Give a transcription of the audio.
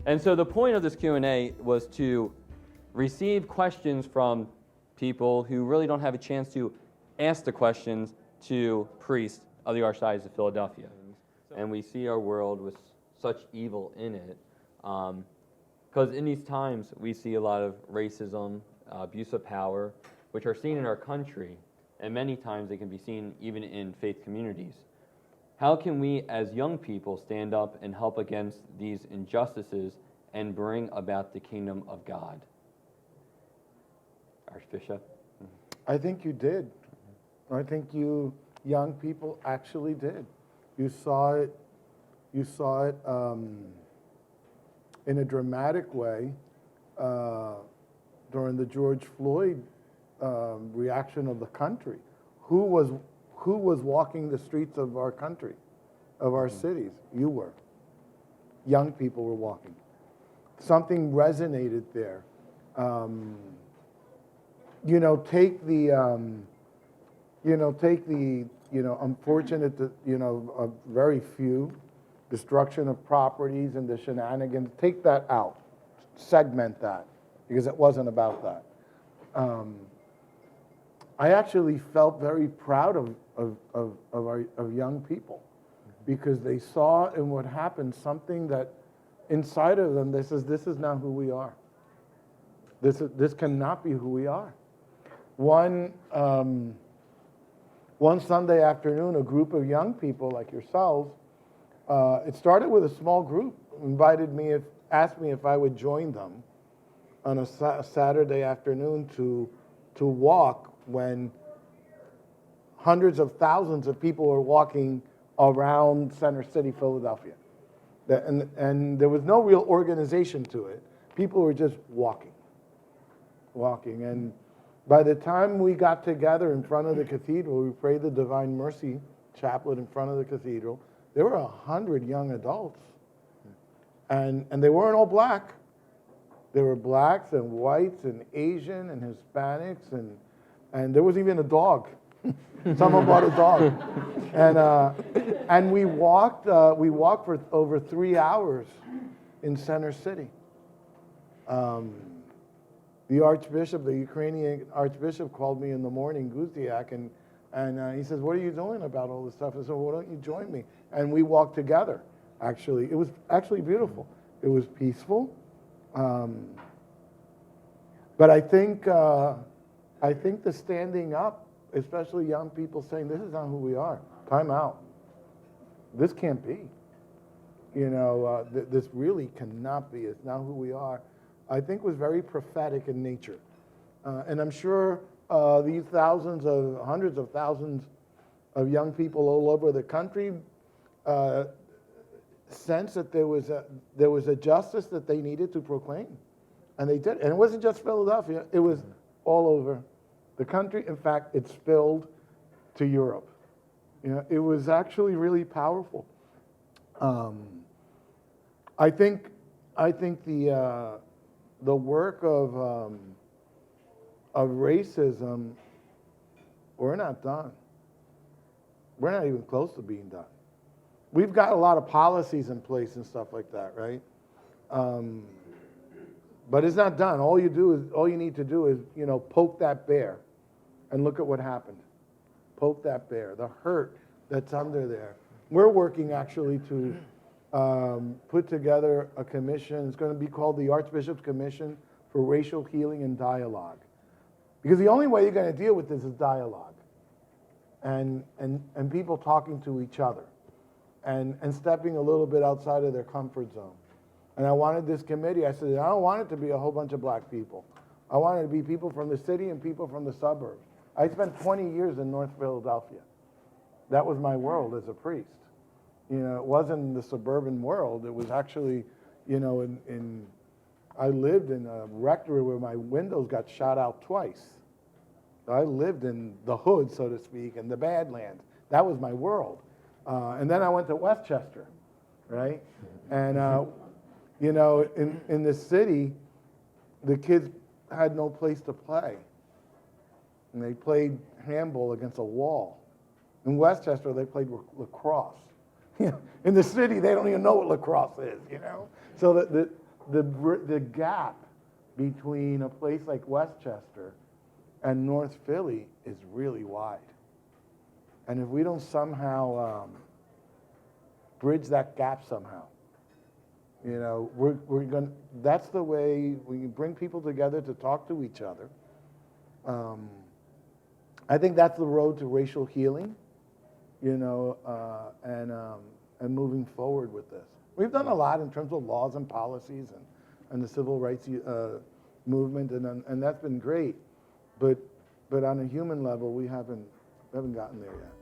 And so the point of this Q&A was to receive questions from people who really don't have a chance to ask the questions to priests of the Archdiocese of Philadelphia. And we see our world with such evil in it, because in these times we see a lot of racism, abuse of power, which are seen in our country, and many times they can be seen even in faith communities. How can we as young people stand up and help against these injustices and bring about the kingdom of God? Archbishop? I think you did. I think you young people actually did. You saw it in a dramatic way during the George Floyd reaction of the country. Who was walking the streets of our country, of our cities? You were. Young people were walking. Something resonated there. Take the unfortunate, very few destruction of properties and the shenanigans. Take that out. Segment that, because it wasn't about that. I actually felt very proud of young people, because they saw in what happened something that inside of them, this is not who we are. This cannot be who we are. One Sunday afternoon, a group of young people like yourselves, it started with a small group, asked me if I would join them on a Saturday afternoon to walk when hundreds of thousands of people were walking around Center City, Philadelphia. And there was no real organization to it. People were just walking. And by the time we got together in front of the cathedral, we prayed the Divine Mercy chaplet in front of the cathedral. There were 100 young adults. And they weren't all black. There were blacks and whites and Asian and Hispanics, and there was even a dog. Someone brought a dog. And we walked for over 3 hours in Center City. The Archbishop, the Ukrainian Archbishop, called me in the morning, Guziak, and he says, "What are you doing about all this stuff?" I said, "Well, why don't you join me?" And we walked together, actually. It was actually beautiful. It was peaceful. But I think the standing up, especially young people saying, "This is not who we are. Time out. This can't be. This really cannot be. It's not who we are." I think was very prophetic in nature. And I'm sure these hundreds of thousands of young people all over the country sensed that there was a justice that they needed to proclaim. And they did. And it wasn't just Philadelphia. It was all over the country. In fact, it spilled to Europe. It was actually really powerful. I think the work of racism, we're not done. We're not even close to being done. We've got a lot of policies in place and stuff like that, right? But it's not done. All you need to do is, poke that bear and look at what happened. Poke that bear, the hurt that's under there. We're working actually to put together a commission. It's going to be called the Archbishop's Commission for Racial Healing and Dialogue. Because the only way you're going to deal with this is dialogue. And people talking to each other. And stepping a little bit outside of their comfort zone. And I wanted this committee, I said, I don't want it to be a whole bunch of black people. I want it to be people from the city and people from the suburbs. I spent 20 years in North Philadelphia. That was my world as a priest. It wasn't the suburban world. It was actually, I lived in a rectory where my windows got shot out twice. I lived in the hood, so to speak, and the Badlands. That was my world. And then I went to Westchester, right? And, in the city, the kids had no place to play. And they played handball against a wall. In Westchester, they played lacrosse. In the city, they don't even know what lacrosse is, So the gap between a place like Westchester and North Philly is really wide. And if we don't somehow bridge that gap somehow, you know, we're going. That's the way we bring people together to talk to each other. I think that's the road to racial healing, you know, and moving forward with this. We've done a lot in terms of laws and policies and the civil rights movement, and that's been great. But on a human level, we haven't gotten there yet.